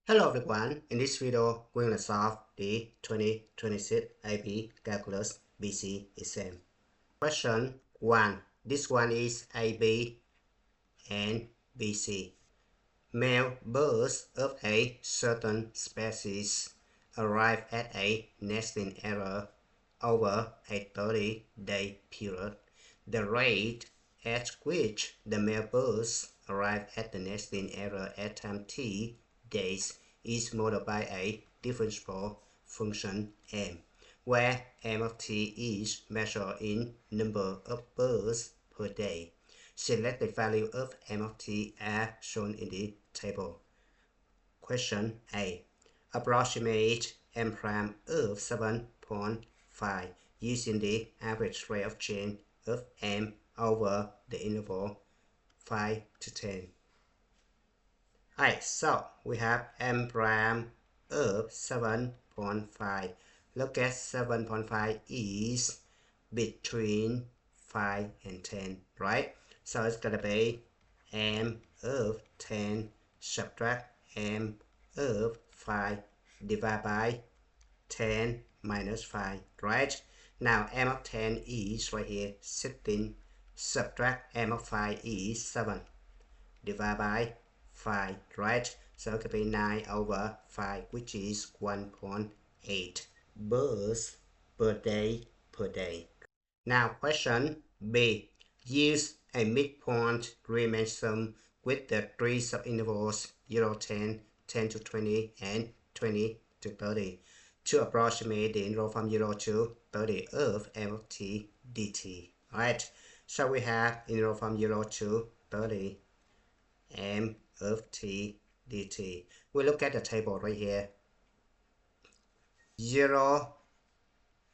Hello everyone, in this video we're going to solve the 2026 AP Calculus BC exam. Question 1. This one is AB and BC. Male birds of a certain species arrive at a nesting error over a 30-day period. The rate at which the male birds arrive at the nesting error at time t days is modeled by a differentiable function m, where m of t is measured in number of birds per day. Select the value of m of t as shown in the table. Question A. Approximate m prime of 7.5 using the average rate of change of m over the interval 5 to 10. Alright, so we have m prime of 7.5. Look at 7.5 is between 5 and 10, right? So it's gonna be m of 10 subtract m of 5 divided by 10 minus 5, right? Now m of 10 is right here 16, subtract m of 5 is 7 divided by 5, right? So it could be 9 over 5, which is 1.8 birds per day. Now question B. Use a midpoint remain sum with the three subintervals 0, 10, 10 to 20, and 20 to 30 to approximate the interval from 0 to 30 of m of t dt. Alright, so we have interval from 0 to 30 m of t dt. We look at the table right here. 0,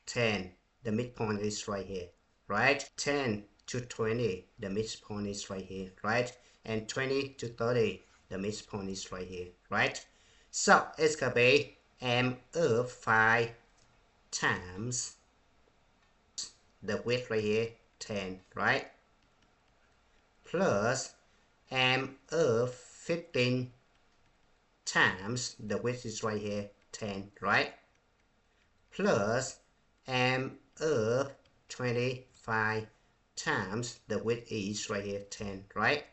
10, the midpoint is right here, right? 10 to 20, the midpoint is right here, right? And 20 to 30, the midpoint is right here, right? So it's gonna be m of 5 times the width right here, 10, right? Plus m of 15 times the width is right here, 10, right? Plus m of 25 times the width is right here, 10, right?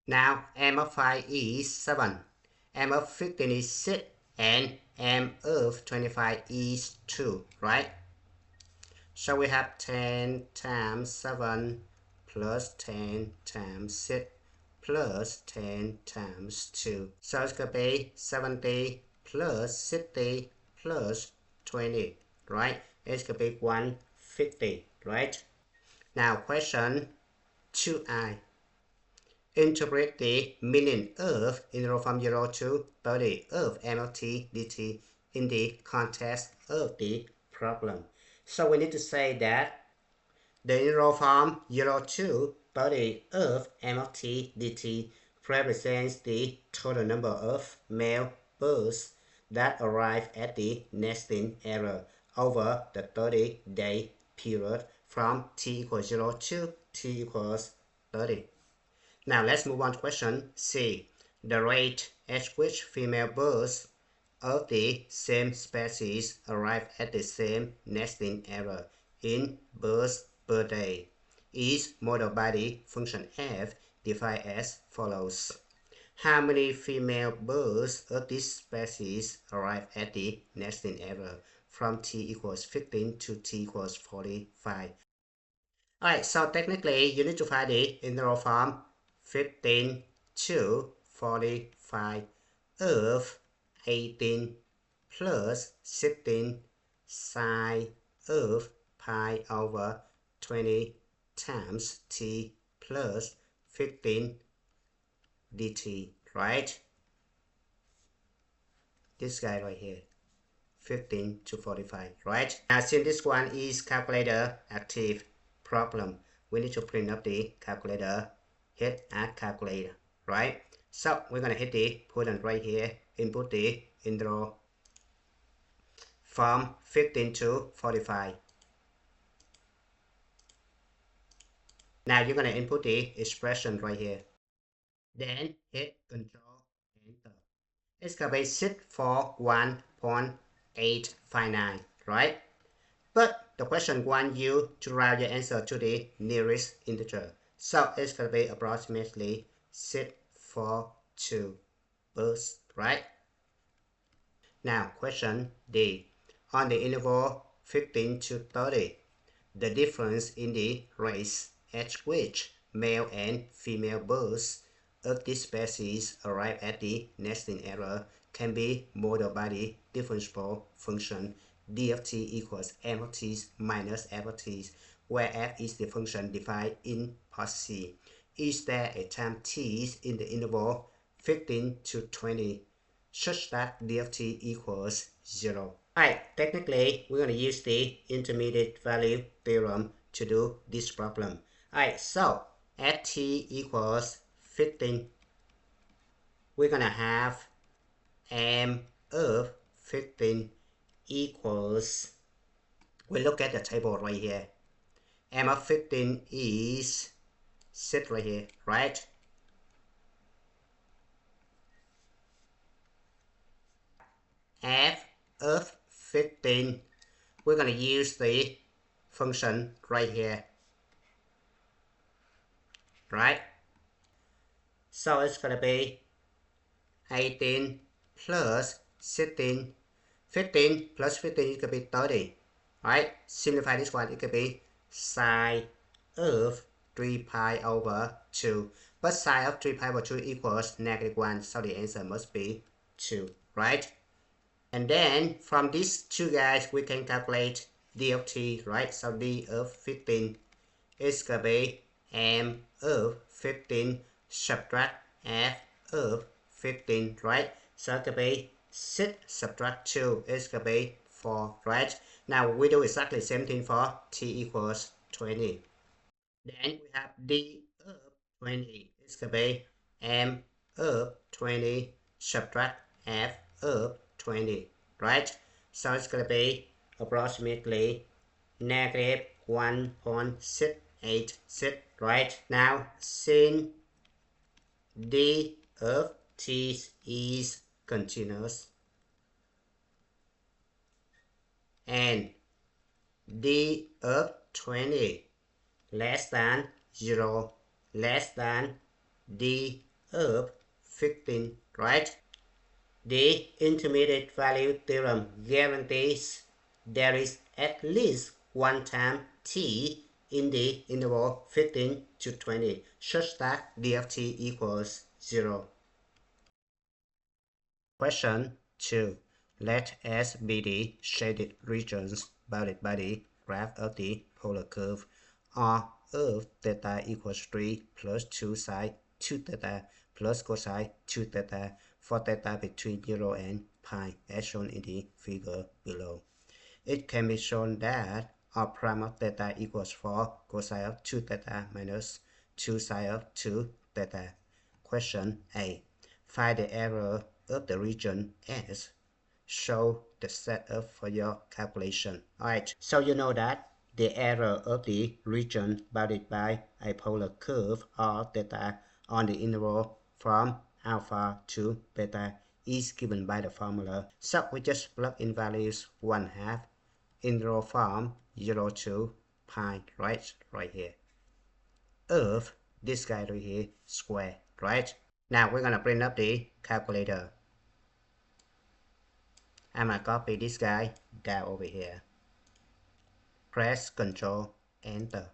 Now m of 5 is 7, m of 15 is 6, and m of 25 is 2, right? So we have 10 times 7 plus 10 times 6 plus 10 times 2. So it's going to be 70 plus 60 plus 20, right? It's going to be 150, right? Now question 2i. Interpret the meaning of interval from 0 to 30 of m of t dt in the context of the problem. So we need to say that the interval from 0 to 30 of m of t dt represents the total number of male birds that arrive at the nesting error over the 30-day period from t equals 0 to t equals 30. Now let's move on to question C. The rate at which female birds of the same species arrive at the same nesting error in birds per day is modeled by the function f defined as follows. How many female birds of this species arrive at the nesting error from t equals 15 to t equals 45? Alright, so technically you need to find the interval from 15 to 45 of 18 plus 16 sine of pi over 20 times t plus 15 dt, right? This guy right here, 15 to 45, right? Now since this one is calculator active problem, we need to print up the calculator, hit add calculator, right? So we're gonna hit the button right here, input the interval from 15 to 45. Now you're gonna input the expression right here. Then hit Control Enter. It's gonna be set for 1.859, right? But the question wants you to round your answer to the nearest integer. So it's gonna be approximately set for 2 bursts, right? Now question D. On the interval 15 to 30, the difference in the rates at which male and female birds of this species arrive at the nesting error can be modeled by the differentiable function d of t equals m of t minus f of t, where f is the function defined in part C. Is there a time t in the interval 15 to 20 such that d of t equals 0? Alright, technically, we're going to use the intermediate value theorem to do this problem. Alright, so at t equals 15, we're going to have m of 15 equals, we look at the table right here. M of 15 is set right here, right? F of 15, we're going to use the function right here, right? So it's going to be 18 plus 16. 15 plus 15 is going to be 30, right? Simplify this one, it could be sine of 3 pi over 2. But sine of 3 pi over 2 equals -1, so the answer must be 2, right? And then from these two guys, we can calculate d of t, right? So d of 15 is going to be m of 15 subtract f of 15, right? So it could be 6 subtract 2 is going to be 4, right? Now we do exactly the same thing for t equals 20. Then we have d of 20 is going to be m of 20 subtract f of 20, right? So it's going to be approximately -1.686, right? Now since d of t is continuous and d of 20 less than 0, less than d of 15, right? The intermediate value theorem guarantees there is at least one time t in the interval 15 to 20 such that d of t equals 0. Question 2. Let S be the shaded regions bounded by the graph of the polar curve R of theta equals 3 plus 2 sine 2 theta plus cosine 2 theta for theta between 0 and pi as shown in the figure below. It can be shown that R prime of theta equals 4 cosine of 2 theta minus 2 sine of 2 theta. Question A. Find the error of the region S. Show the setup for your calculation. Alright, so you know that the error of the region bounded by a polar curve or theta on the interval from alpha to beta is given by the formula. So we just plug in values 1/2 interval from 0 to pi, right here, of this guy right here square, right? Now we're gonna bring up the calculator. I'm gonna copy this guy down over here. Press Ctrl Enter.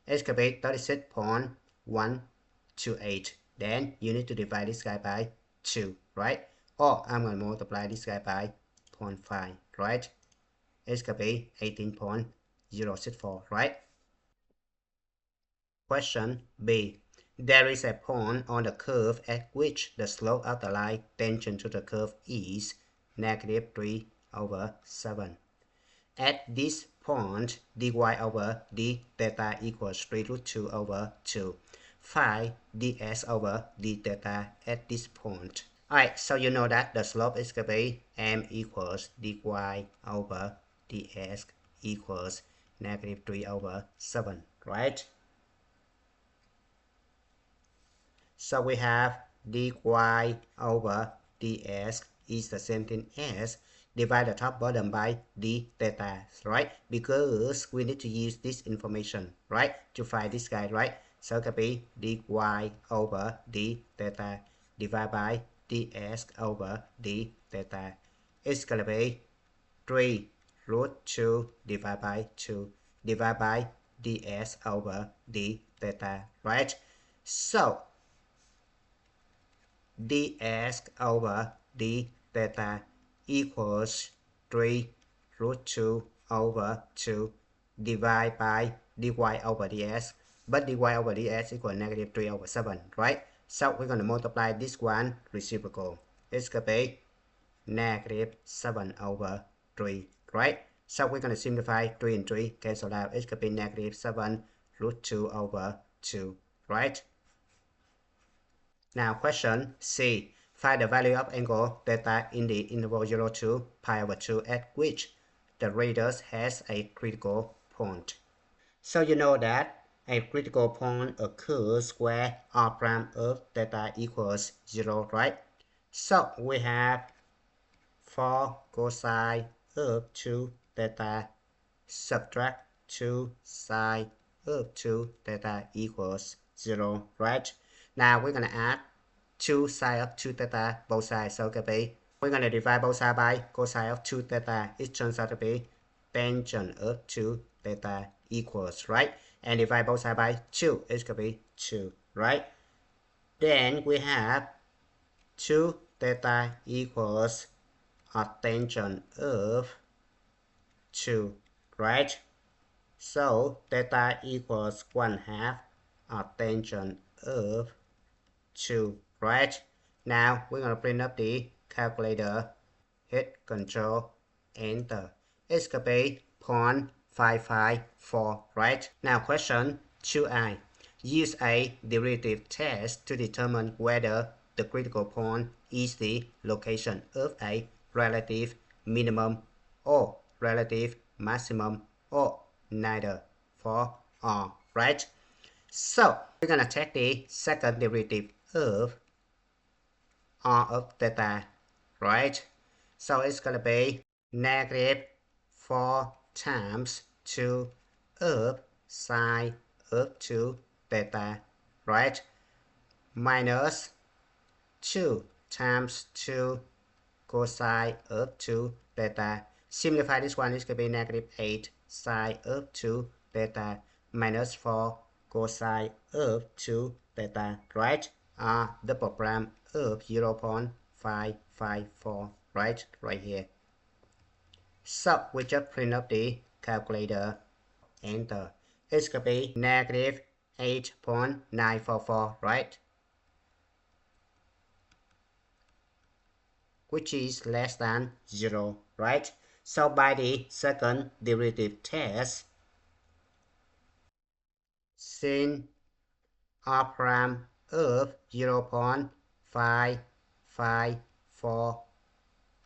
It's gonna be 36.128. Then you need to divide this guy by 2, right? Or I'm gonna multiply this guy by 0.5, right? It's gonna be 18.064, right? Question B. There is a point on the curve at which the slope of the line tangent to the curve is -3/7. At this point, dy over d theta equals 3√2/2. Find ds over d theta at this point. Alright, so you know that the slope is going to be m equals dy over ds equals -3/7, right? So we have dy over dx is the same thing as divide the top bottom by d theta, right? Because we need to use this information, right, to find this guy, right? So it could be dy over d theta divided by dx over d theta. It's gonna be 3 root 2 divided by 2 divided by ds over d theta, right? So ds over d theta equals 3 root 2 over 2 divided by dy over ds, but dy over ds equals negative 3 over 7, right? So we're going to multiply this one reciprocal. It's going to be negative 7 over 3, right? So we're going to simplify 3 and 3 cancel out. It's going to be negative 7 root 2 over 2, right? Now question C. Find the value of angle theta in the interval 0 to pi over 2 at which the radius has a critical point. So you know that a critical point occurs where r prime of theta equals 0, right? So we have 4 cosine of 2 theta subtract 2 sine of 2 theta equals 0, right? Now we're going to add 2 sine of 2 theta both sides, so it could be, we're going to divide both sides by cosine of 2 theta. It turns out to be tangent of 2 theta equals, right? And divide both sides by 2, it could be 2, right? Then we have 2 theta equals a tangent of 2, right? So theta equals 1/2 a tangent of 2, right? Now we're going to print up the calculator, hit Control, Enter. It's going to be 0.554, right? Now question 2i. Use a derivative test to determine whether the critical point is the location of a relative minimum or relative maximum or neither for r, right? So we're gonna take the second derivative of r of theta, right? So it's gonna be negative 4 times 2 of sine of 2 theta, right? Minus 2 times 2 cosine of 2 theta. Simplify this one, it's going to be negative 8 sine of 2 theta minus 4 cosine of 2 theta, right? Double prime of 0.554, right? Right here. So we just print up the calculator, enter. It's going to be negative 8.944, right? Which is less than 0, right? So by the second derivative test, since r prime of 0.554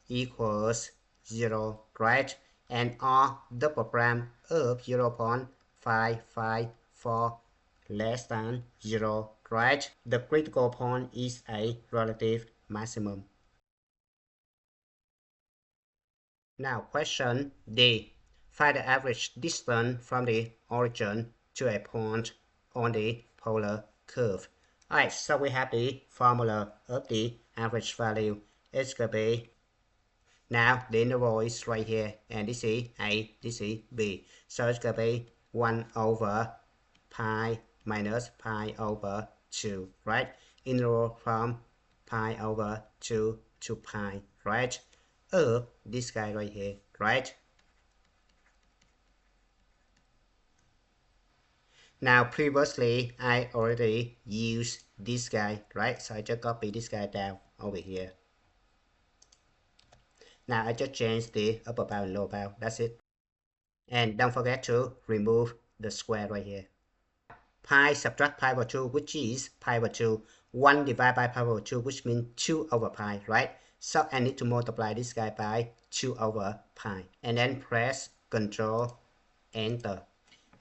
equals 0, right? And r double prime of 0.554 less than 0, right? The critical point is a relative maximum. Now question D. Find the average distance from the origin to a point on the polar curve. Alright, so we have the formula of the average value. It's going to be, now the interval is right here, and this is A, this is B. So it's going to be 1 over pi minus pi over 2, right? Interval from pi over 2 to pi, right? Of this guy right here, right? Now previously I already used this guy, right? So I just copy this guy down over here. Now I just change the upper bound and lower bound, that's it. And don't forget to remove the square right here. Pi subtract pi over 2, which is pi over 2. 1 divided by pi over 2, which means 2 over pi, right? So I need to multiply this guy by 2 over pi. And then press Control, Enter.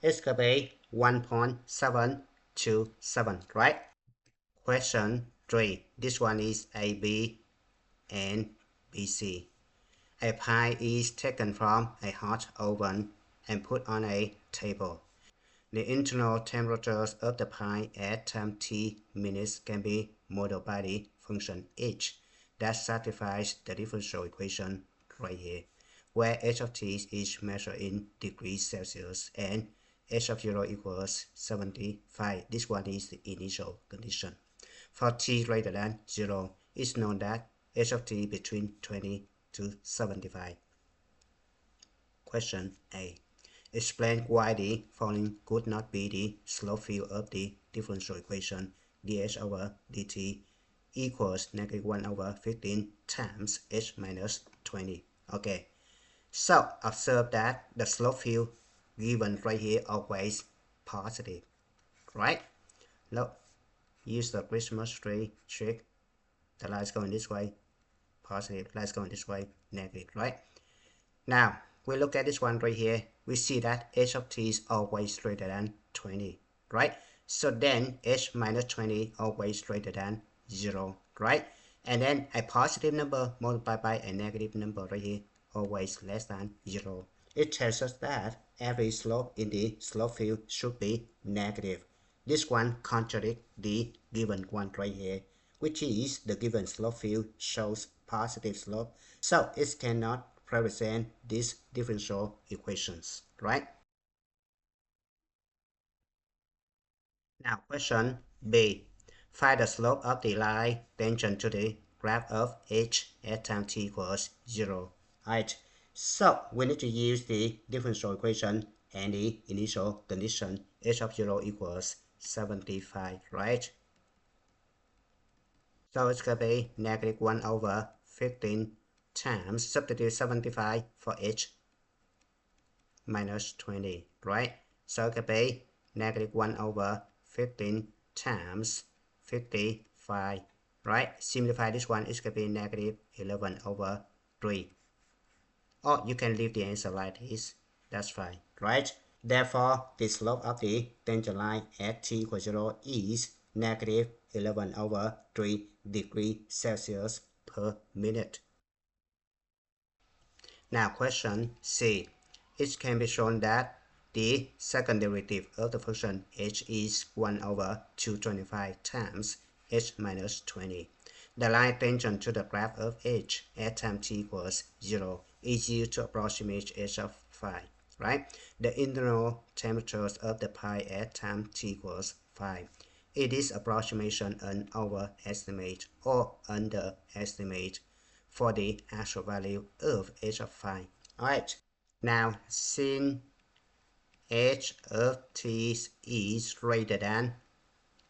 It's going to be 1.727, right? Question 3. This one is AB and BC. A pie is taken from a hot oven and put on a table. The internal temperatures of the pie at time t minutes can be modeled by the function h that satisfies the differential equation right here, where h of t is measured in degrees Celsius and h of 0 equals 75. This one is the initial condition. For t greater than 0, it's known that h of t between 20 to 75. Question A. Explain why the following could not be the slope field of the differential equation dh over dt equals negative 1 over 15 times h minus 20. Okay, so observe that the slope field given right here always positive, right? Look, use the Christmas tree trick. The lights going this way, positive, lights going this way, negative, right? Now, we look at this one right here, we see that h of t is always greater than 20, right? So then h minus 20 always greater than 0, right? And then a positive number multiplied by a negative number right here, always less than 0. It tells us that every slope in the slope field should be negative. This one contradicts the given one right here, which is the given slope field shows positive slope, so it cannot represent these differential equations, right? Now question B. Find the slope of the line tangent to the graph of h at time t equals 0. Right. So we need to use the differential equation and the initial condition h of 0 equals 75, right? So it's going to be negative 1 over 15 times, substitute 75 for h minus 20, right? So it could be negative 1 over 15 times 55, right? Simplify this one, it's going to be negative 11 over 3. Or you can leave the answer like this, that's fine, right? Therefore, the slope of the tangent line at t equals 0 is negative 11 over 3 degrees Celsius per minute. Now question C. It can be shown that the second derivative of the function h is 1 over 225 times h minus 20. The line tangent to the graph of h at time t equals 0 is used to approximate h of phi, right? The internal temperatures of the pie at time t equals 5. It is approximation an overestimate or underestimate for the actual value of h of phi. Alright, now since h of t is greater than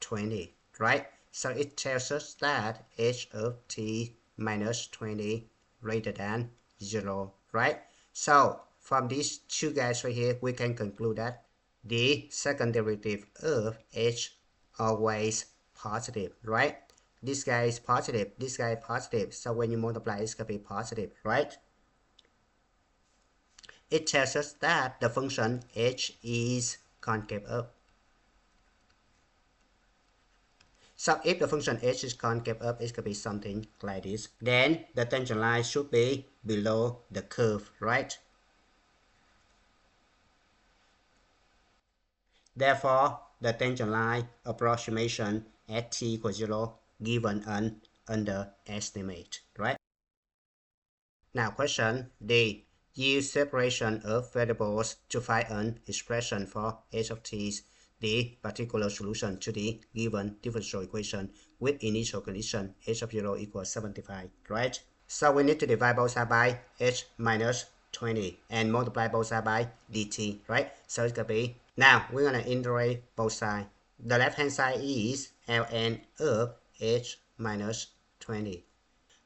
20, right? So it tells us that h of t minus 20 greater than 0, right? So from these two guys right here, we can conclude that the second derivative of h always positive, right? This guy is positive, this guy is positive, so when you multiply it's going to be positive, right? It tells us that the function h is concave up. So if the function h is concave up, it could be something like this. Then the tangent line should be below the curve, right? Therefore, the tangent line approximation at t equals 0 given an underestimate, right? Now question D. Use separation of variables to find an expression for h of t, the particular solution to the given differential equation with initial condition h of 0 equals 75, right? So we need to divide both sides by h minus 20 and multiply both sides by dt, right? So it's going to be, now we're going to integrate both sides. The left hand side is ln of h minus 20.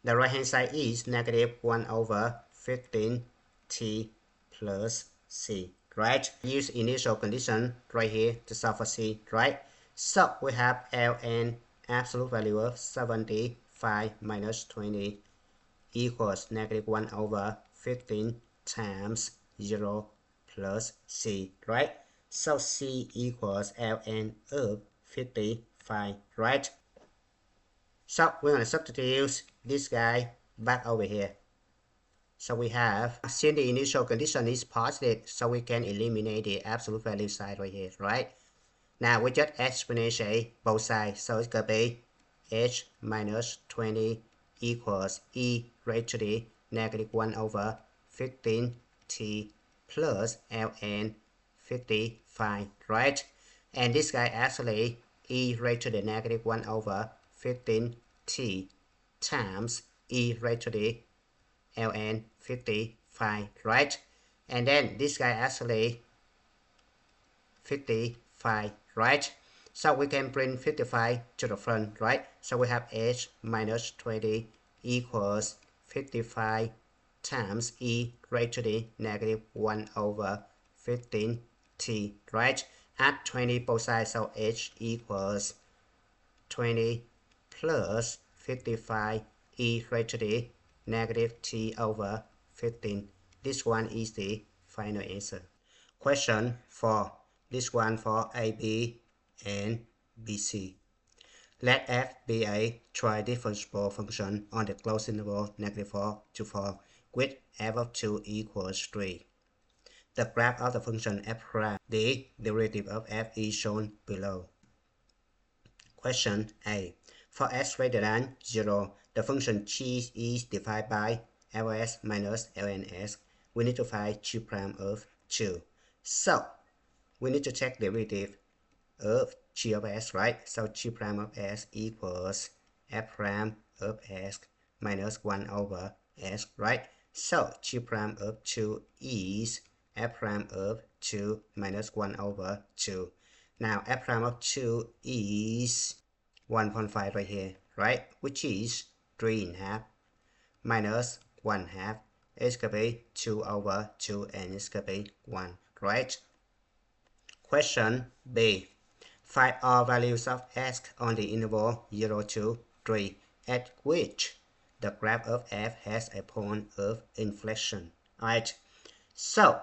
The right hand side is negative 1 over 15 t plus c, right? Use initial condition right here to solve for c, right? So we have ln absolute value of 75 minus 20 equals negative 1 over 15 times 0 plus c, right? So c equals ln of 55, right? So we're going to substitute this guy back over here. So we have, since the initial condition is positive, so we can eliminate the absolute value side right here, right? Now we just exponentiate both sides, so it's going to be h minus 20 equals e raised to the negative 1 over 15t plus ln 55, right? And this guy actually e raised to the negative 1 over 15t times e raised to the ln 55, right? And then this guy actually 55, right? So we can bring 55 to the front, right? So we have h minus 20 equals 55 times e raised to the negative 1 over 15t, right? Add 20 both sides, so h equals 20 plus 55 e raised to the negative t over 15. This one is the final answer. Question 4. This one for AB and BC. Let f be a tridifferentiable function on the closed interval -4 to 4 with f of 2 equals 3. The graph of the function f prime, the derivative of f is shown below. Question A. For x greater than 0, the function g is defined by ls minus lns. We need to find g prime of 2. So we need to check the derivative of g of s, right? So g prime of s equals f prime of s minus 1 over s, right? So g prime of 2 is f prime of 2 minus 1 over 2. Now f prime of 2 is 1.5 right here, right? Which is 3.5 minus 1/2. It's going to be 2 over 2 and it's going to be 1, right? Question B. Find all values of x on the interval 0 to 3 at which the graph of f has a point of inflection. Alright, so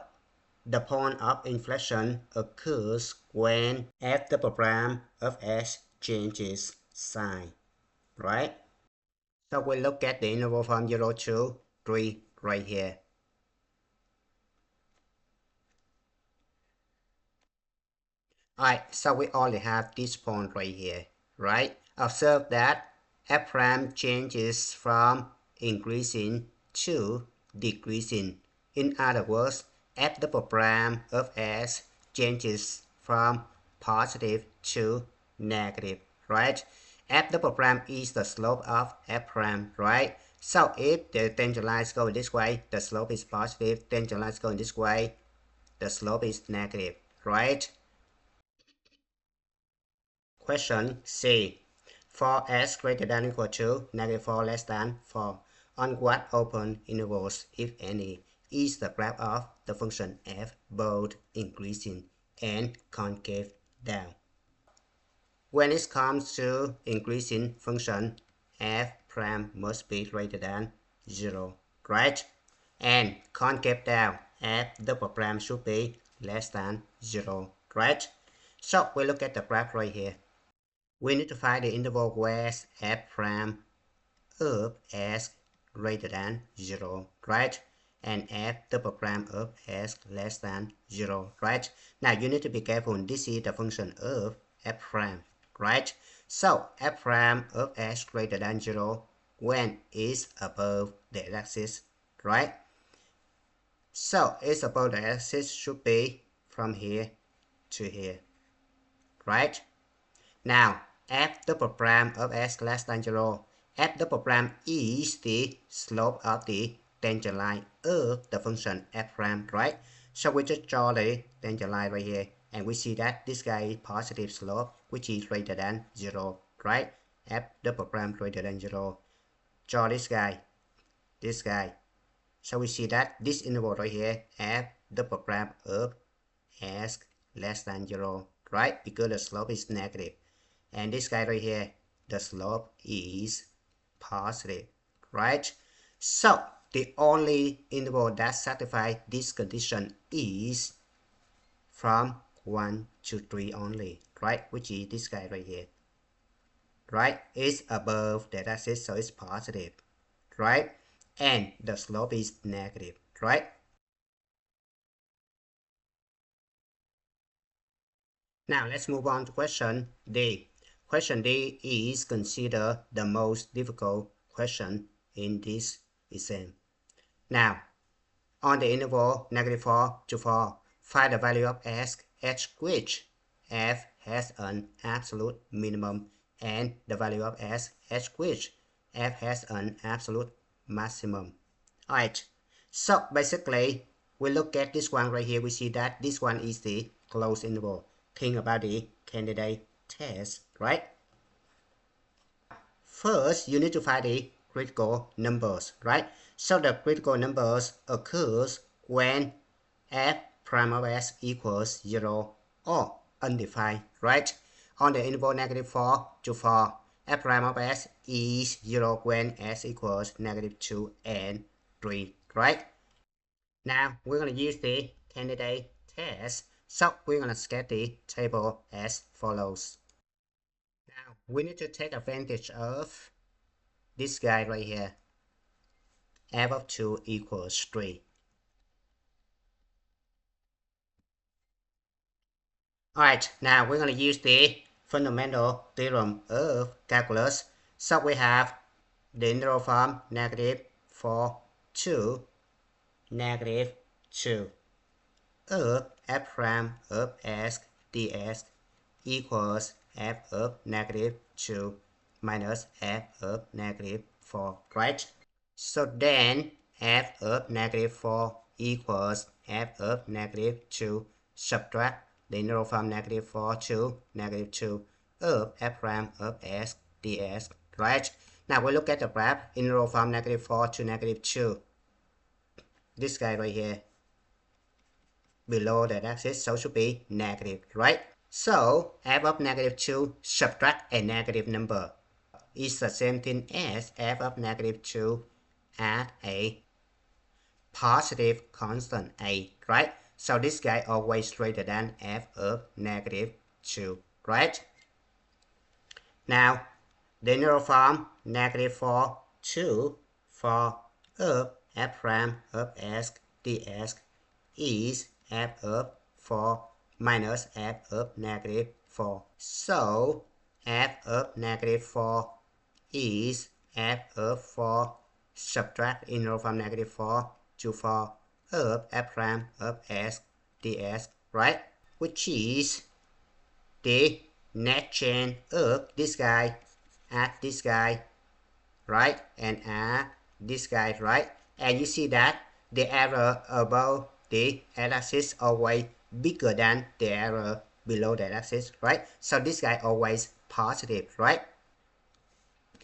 the point of inflection occurs when f double prime of s changes sign, right? So we look at the interval from 0 to 3 right here. Alright, so we only have this point right here, right? Observe that f prime changes from increasing to decreasing. In other words, f double prime of s changes from positive to negative, right? F double prime is the slope of f prime, right? So if the tangent lines go this way, the slope is positive. Tangent lines going this way, the slope is negative, right? Question C. For s greater than or equal to -4 less than 4, on what open intervals, if any, is the graph of the function f both increasing and concave down? When it comes to increasing function, f prime must be greater than 0, right? And concave down, f double prime should be less than 0, right? So we look at the graph right here. We need to find the interval where f prime of s greater than 0, right? And f double prime of s less than 0, right? Now you need to be careful. This is the function of f prime, right? So f prime of s greater than 0 when it's above the x-axis, right? So it's above the x-axis should be from here to here, right? Now f double prime of s less than 0. F double prime is the slope of the tangent line of the function f prime, right? So we just draw the tangent line right here, and we see that this guy is positive slope, which is greater than 0, right? F double prime greater than 0. Draw this guy. So we see that this interval right here, f double prime of s less than 0, right? Because the slope is negative. And this guy right here, the slope is positive, right? So the only interval that satisfies this condition is from 1 to 3 only, right? Which is this guy right here, right, is above the axis, so it's positive, right? And the slope is negative, right? Now let's move on to question D. Question D is considered the most difficult question in this exam. Now, on the interval -4 to 4, find the value of s at which f has an absolute minimum and the value of s at which f has an absolute maximum. Alright, so basically, we look at this one right here, we see that this one is the closed interval. Think about the candidate test, right? First, you need to find the critical numbers, right? So the critical numbers occurs when f prime of s equals 0 or undefined, right? On the interval -4 to 4, f prime of s is 0 when s equals -2 and 3, right? Now we're going to use the candidate test. So we're going to sketch the table as follows. Now we need to take advantage of this guy right here. F of 2 equals 3. Alright, now we're going to use the fundamental theorem of calculus. So we have the integral from -4 to -2 of f prime of s ds equals f of -2 minus f of -4, right? So then f of -4 equals f of -2 subtract the integral from -4 to -2 of f prime of s ds, right? Now we look at the graph, integral from -4 to -2. This guy right here, below the axis, so should be negative, right? So f of -2 subtract a negative number is the same thing as f of -2 add a positive constant a, right? So this guy always greater than f of -2, right? Now, the integral from -4 to 4 of f prime of s ds is f of 4 minus f of -4. So f of -4 is f of 4 subtract integral from -4 to 4 of f prime of s ds, right? Which is the net change of this guy at this guy, right? And at this guy, right? And you see that the error above the x-axis always bigger than the error below the axis, right? So this guy always positive, right?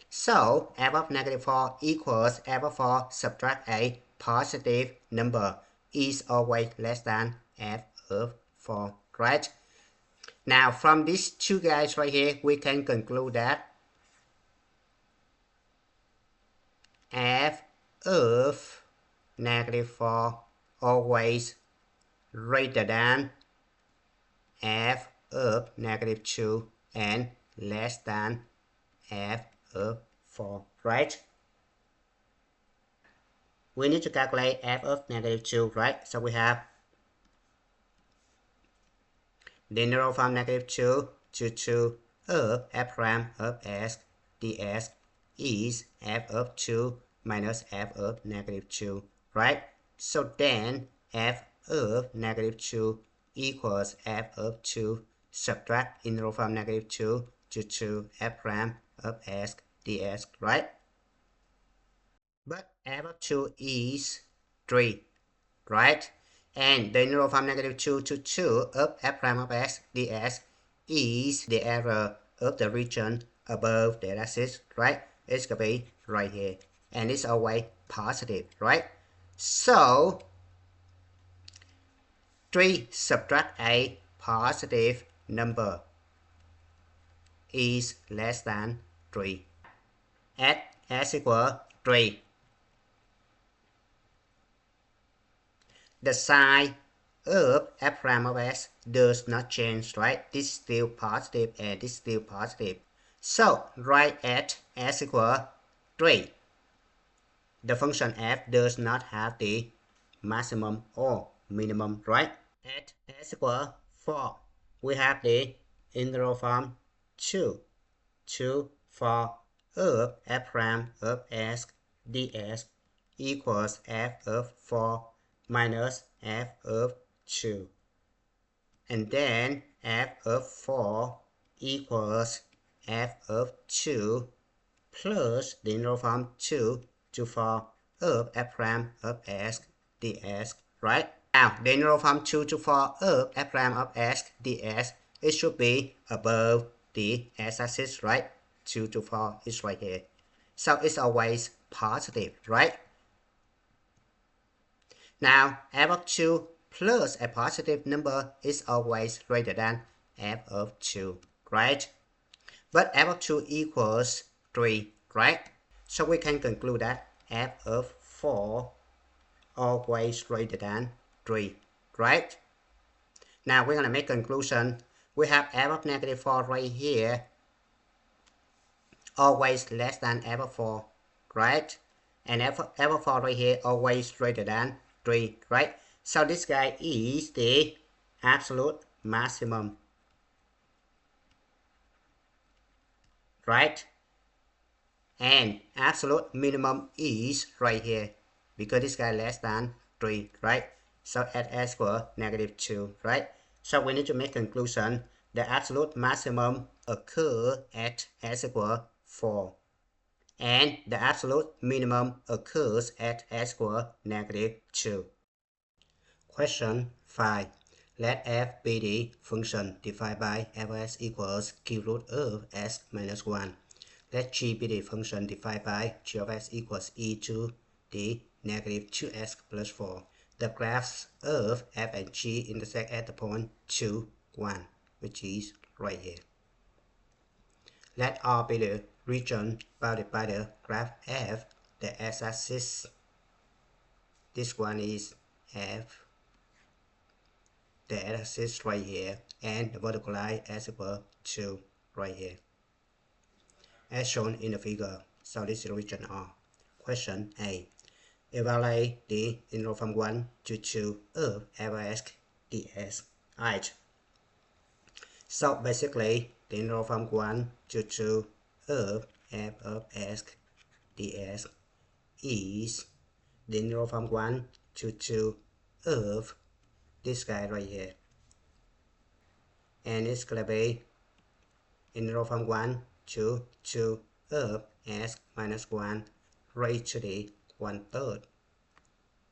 So f of -4 equals f of 4 subtract a positive number is always less than f of 4, right? Now from these two guys right here, we can conclude that f of -4 always greater than f of -2 and less than f of 4, right? We need to calculate f of -2, right? So we have the integral from -2 to 2 of f prime of s ds is f of 2 minus f of -2, right? So then f of -2 equals f of 2 subtract integral from -2 to 2 f prime of s ds, right? But f of 2 is 3, right? And the integral from -2 to 2 of f prime of s ds is the error of the region above the axis, right? It's going to be right here. And it's always positive, right? So 3 subtract a positive number is less than 3. At s equals 3. The sign of f prime of s does not change, right? This is still positive and this is still positive. So write at s equal 3. The function f does not have the maximum or minimum, right? At s equal 4, we have the integral form 2 for f prime of s ds equals f of 4 minus f of 2. And then f of 4 equals f of 2 plus the integral form 2 to 4 of f prime of s ds, right? Now, the integral from 2 to 4 of f prime of s ds, it should be above the x-axis, right? 2 to 4 is right here. So it's always positive, right? Now, f of 2 plus a positive number is always greater than f of 2, right? But f of 2 equals 3, right? So we can conclude that f of 4 always greater than 3, right? Now we're going to make conclusion. We have f of negative 4 right here, always less than f of 4, right? And f of 4 right here, always greater than 3, right? So this guy is the absolute maximum, right? And absolute minimum is right here, because this guy less than 3, right? So at s equal negative 2, right? So we need to make conclusion. The absolute maximum occur at s equal 4. And the absolute minimum occurs at s equal negative 2. Question 5. Let f be the function defined by fs equals cube root of s minus 1. Let g be the function defined by g of s equals e to the negative 2x plus 4. The graphs of f and g intersect at the point 2, 1, which is right here. Let R be the region bounded by the graph f, the x-axis. This one is f, the x-axis right here, and the vertical line s equal 2 right here, as shown in the figure. So this is the region R. Question A. Evaluate the integral from 1 to 2 of f of s ds. Alright. So basically, the integral from 1 to 2 of f of s ds is the integral from 1 to 2 of this guy right here. And it's going to be integral from 1 to 2 of s minus 1 raised to the 1/3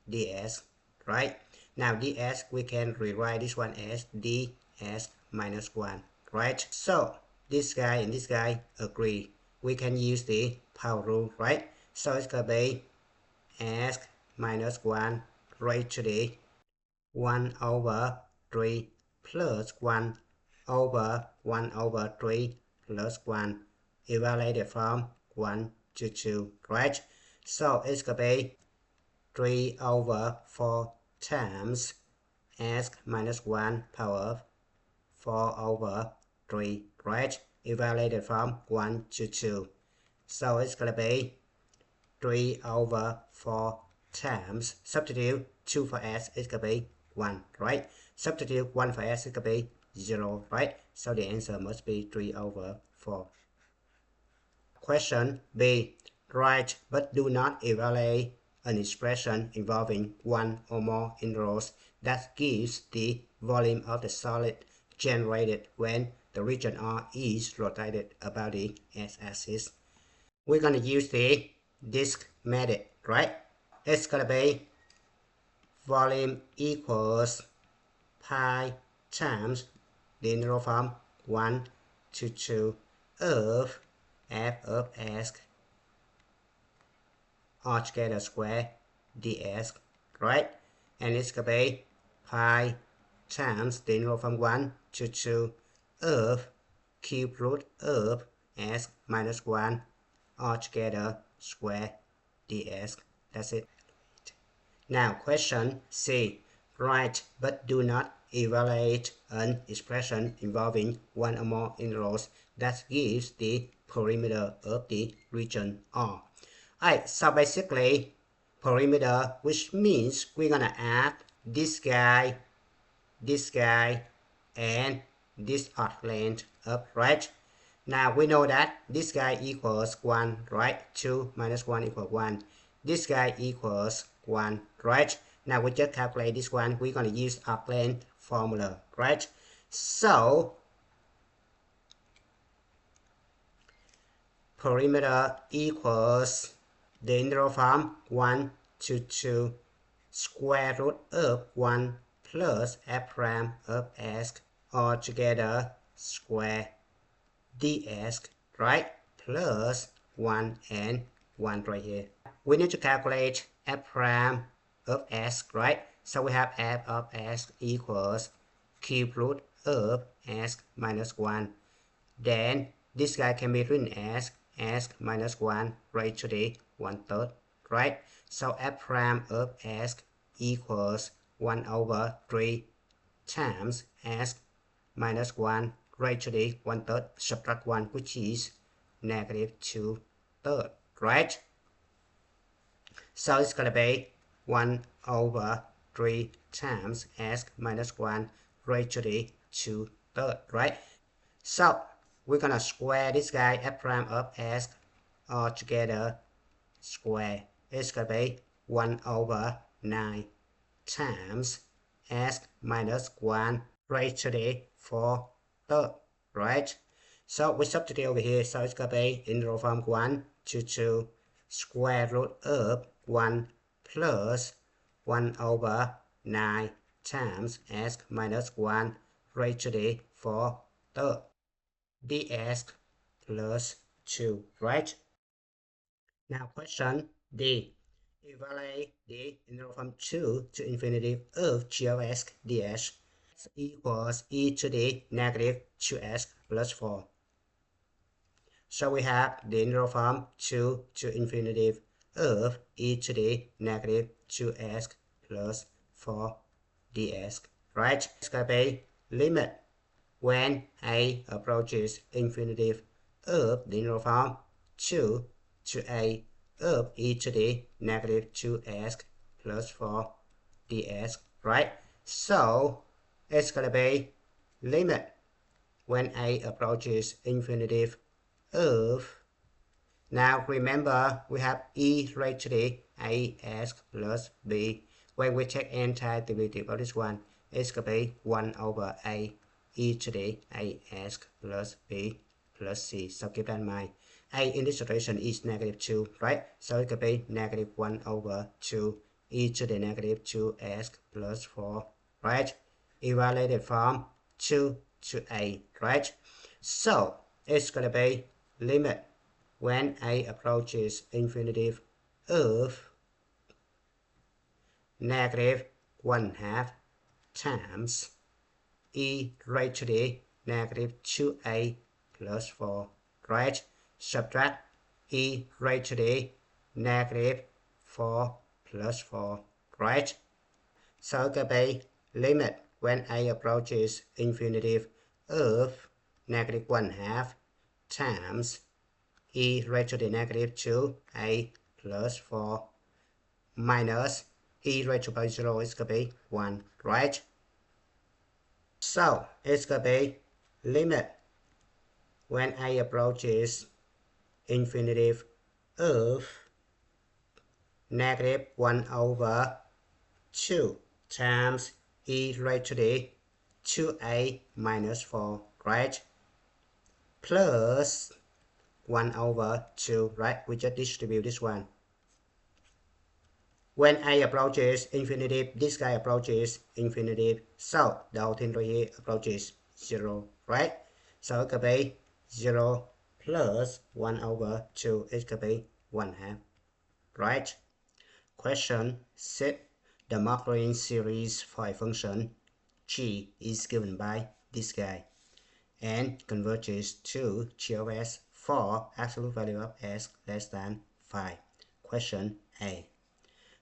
ds, right? Now ds, we can rewrite this one as ds minus 1, right? So this guy and this guy agree. We can use the power rule, right? So it's going to be s minus 1 raised to the 1/3 plus 1/3 plus 1 evaluated from 1 to 2, right? So it's going to be 3/4 times s minus 1 power 4/3, right? Evaluated from 1 to 2. So it's going to be 3/4 times, substitute 2 for s, it's going to be 1, right? Substitute 1 for s, it's going to be 0, right? So the answer must be 3/4. Question B. Write but do not evaluate an expression involving one or more integrals that gives the volume of the solid generated when the region R is rotated about the x-axis. We're going to use the disk method, right? It's going to be volume equals pi times the integral from 1 to 2 of f of s altogether square ds, right? And it's going to be pi times the integral from 1 to 2 of cube root of s minus 1 altogether square ds. That's it. Now question C. Write but do not evaluate an expression involving one or more integrals that gives the perimeter of the region R. Alright, so basically perimeter, which means we're gonna add this guy, and this arc length up, right? Now we know that this guy equals 1, right? 2 minus 1 equals 1. This guy equals 1, right? Now we just calculate this one. We're going to use arc length formula, right? So perimeter equals the integral from 1 to 2 square root of 1 plus f prime of s all together square ds, right? Plus 1 and 1 right here. We need to calculate f prime of s, right? So we have f of s equals cube root of s minus 1. Then this guy can be written as s minus 1 raised to the 1/3, right? So f prime of s equals 1 over 3 times s minus 1 raised to the 1/3 subtract 1, which is negative 2/3, right? So it's gonna be 1 over 3 times s minus 1 raised to the 2/3, right? So we're gonna square this guy f prime of s all together square. It's gonna be 1 over 9 times s minus 1 raised to the 4/3, right? So we substitute over here. So it's gonna be integral from 1 to 2 square root of 1 plus 1 over 9 times s minus 1 raised to the 4/3 ds plus 2, right? Now question D. Evaluate the integral from 2 to infinity of g of s ds equals e to the negative 2s plus 4. So we have the integral from 2 to infinity of e to the negative 2s plus 4 ds, right? It's going to be limit when a approaches infinity of the integral from 2 to a of e to the negative 2s plus 4 ds, right? So it's going to be limit when a approaches infinity of, now remember we have e raised to the as plus b. When we take antiderivative of this one, it's going to be 1 over a e to the as plus b plus c. So keep that in mind. A in this situation is negative 2, right? So it could be negative 1 over 2 e to the negative 2s plus 4, right? Evaluated from 2 to a, right? So it's going to be limit when a approaches infinity of negative 1/2 times e raised to the negative 2a plus 4, right? Subtract e raised to the negative 4 plus 4, right? So it could be limit when a approaches infinity of negative 1/2 times e raised to the negative 2a plus 4 minus e raised to by 0 is going to be 1, right? So it's going to be limit when a approaches infinity of negative 1 over 2 times e raised to the 2a minus 4, right? Plus 1 over 2, right? We just distribute this one. When a approaches infinity, this guy approaches infinity. So the whole thing right here approaches 0, right? So it could be 0 plus 1 over 2. It could be 1/2, right? Question 6. The Maclaurin series for a function g is given by this guy and converges to g of s for absolute value of s less than 5. Question A.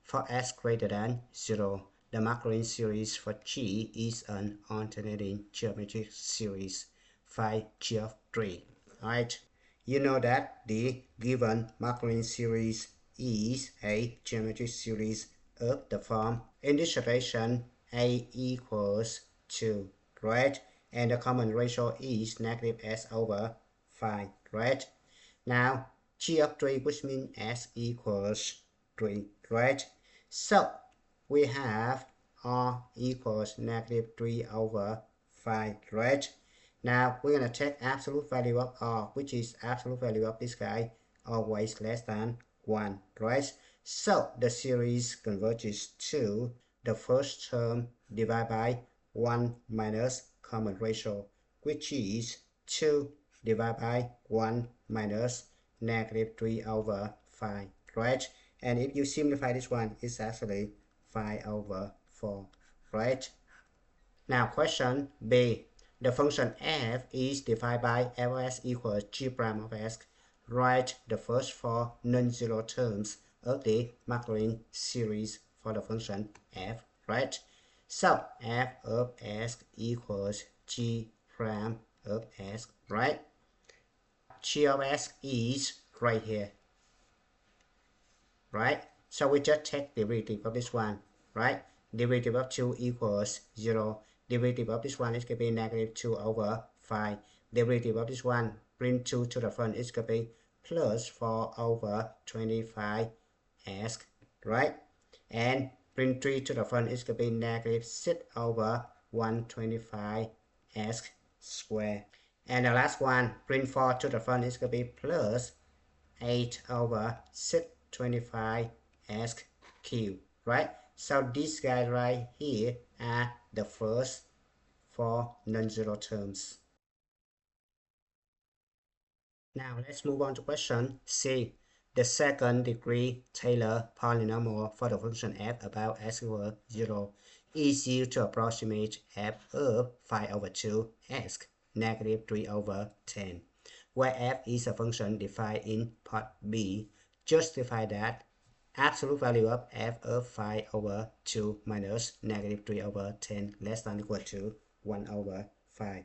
For s greater than 0, the Maclaurin series for g is an alternating geometric series. Find g of 3. Alright, You know that the given Maclaurin series is a geometric series of the form. In this situation, A equals 2, right? And the common ratio is negative s over 5, right? Now, G of 3, which means s equals 3, right? So, we have R equals negative 3 over 5, right? Now, we're going to take absolute value of R, which is absolute value of this guy, always less than 1, right? So, the series converges to the first term divided by 1 minus common ratio, which is 2 divided by 1 minus negative 3 over 5, right? And if you simplify this one, it's actually 5 over 4, right? Now question B. The function f is defined by f of s equals g prime of s. Write the first four non-zero terms of the Maclaurin series for the function f, right? So f of s equals g prime of s, right? G of s is right here, right? So we just take derivative of this one, right? Derivative of 2 equals 0. Derivative of this one is going to be negative 2 over 5. Derivative of this one, bring 2 to the front, is going to be plus 4 over 25 s, right? And bring 3 to the front, is going to be negative 6 over 125 s squared. And the last one, bring 4 to the front, is going to be plus 8 over 625 s cubed, right? So these guys right here are the first four non-zero terms. Now let's move on to question C. The second degree Taylor polynomial for the function f about s equals 0 is used to approximate f of 5 over 2 s negative 3 over 10. Where f is a function defined in part B, justify that absolute value of f of 5 over 2 minus negative 3 over 10 less than or equal to 1 over 5.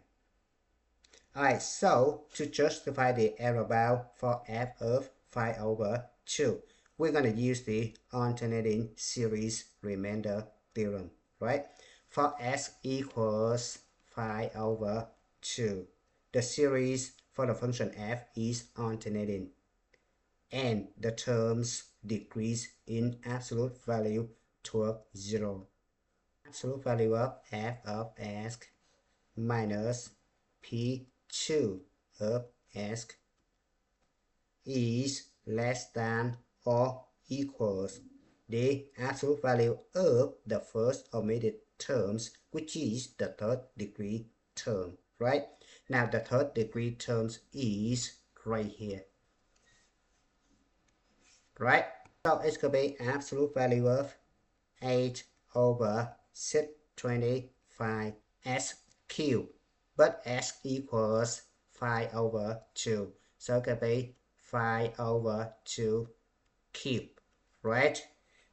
Alright, so to justify the error bound for f of 5 over 2, we're going to use the alternating series remainder theorem, right? For s equals 5 over 2, the series for the function f is alternating, and the terms decrease in absolute value toward 0. Absolute value of f of s minus p2 of s is less than or equals the absolute value of the first omitted terms, which is the third degree term, right? Now the third degree terms is right here, right? So it's going to be absolute value of 8 over 625 s cubed, but s equals 5 over 2, so it could be 5 over 2 cubed, right?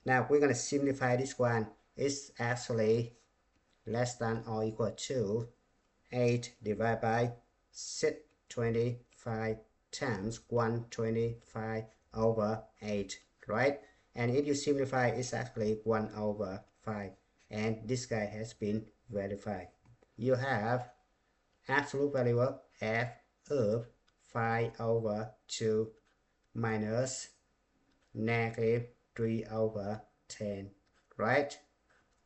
Now we're going to simplify this one. It's actually less than or equal to 8 divided by 625 times 125 over 8, right? And if you simplify, it's actually 1 over 5. And this guy has been verified. You have absolute value of f of 5 over 2 minus negative 3 over 10, right?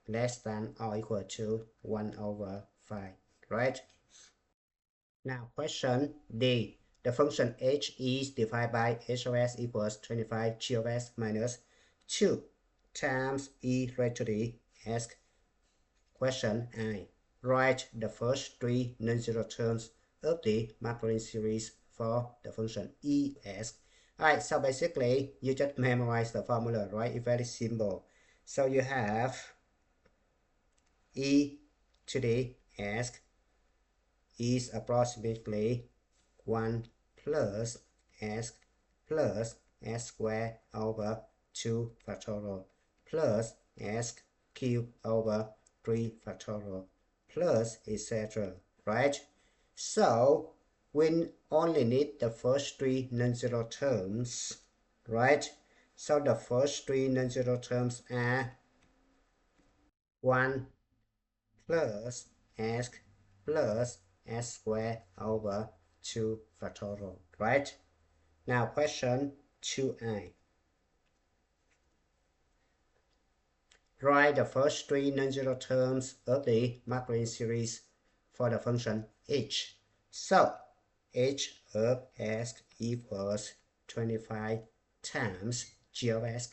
Less than or equal to 1 over 5, right? Now question D. The function h is defined by h of s equals 25 g of s minus 2 times e raised to the s. Question I. Write the first three non-zero terms of the Maclaurin series for the function es. Alright, so basically you just memorize the formula, right? It's very simple. So you have e to the s is approximately 1 plus s squared over 2 factorial plus s cubed over 3 factorial plus etc, right? So we only need the first three non-zero terms, right? So the first three non-zero terms are 1 plus s plus s squared over 2 factorial, right? Now question 2i. Write the first three non-zero terms of the Maclaurin series for the function h. So h of s equals 25 times g of s,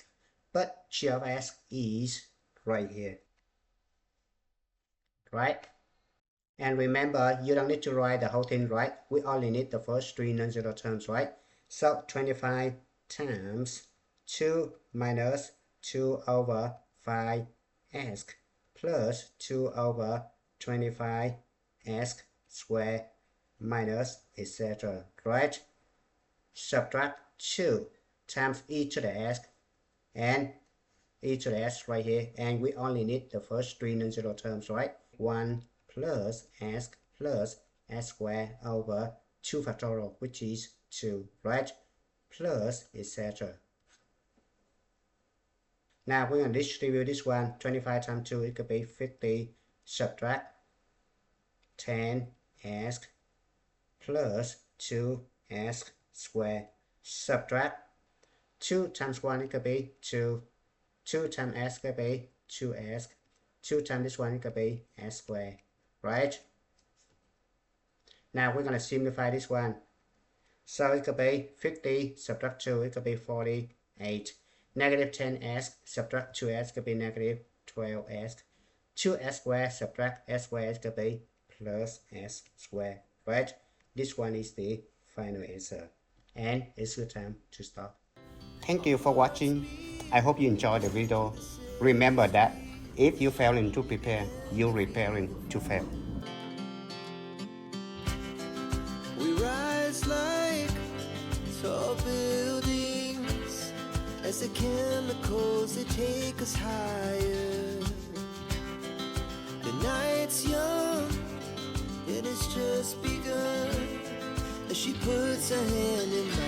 but g of s is right here, right? And remember, you don't need to write the whole thing, right? We only need the first three non-zero terms, right? So 25 times 2 minus 2 over 5s plus 2 over 25s squared minus etc. Right? Subtract 2 times e to the s and e to the s right here, and we only need the first three non-zero terms, right? 1 plus s squared over 2 factorial, which is 2, right? Plus etc. Now we're going to distribute this one. 25 times 2, it could be 50. Subtract 10s plus 2s squared. Subtract 2 times 1, it could be 2. 2 times s could be 2s. 2 times this one, it could be s squared, right? Now we're going to simplify this one. So it could be 50, subtract 2, it could be 48. Negative 10s, subtract 2s, could be negative 12s. 2s squared, subtract s squared, it could be plus s squared, right? This one is the final answer. And it's your time to stop. Thank you for watching. I hope you enjoyed the video. Remember that if you failing to prepare, you're preparing to fail. We rise like tall buildings as the chemicals, they take us higher. The night's young, it has just begun as she puts her hand in mine.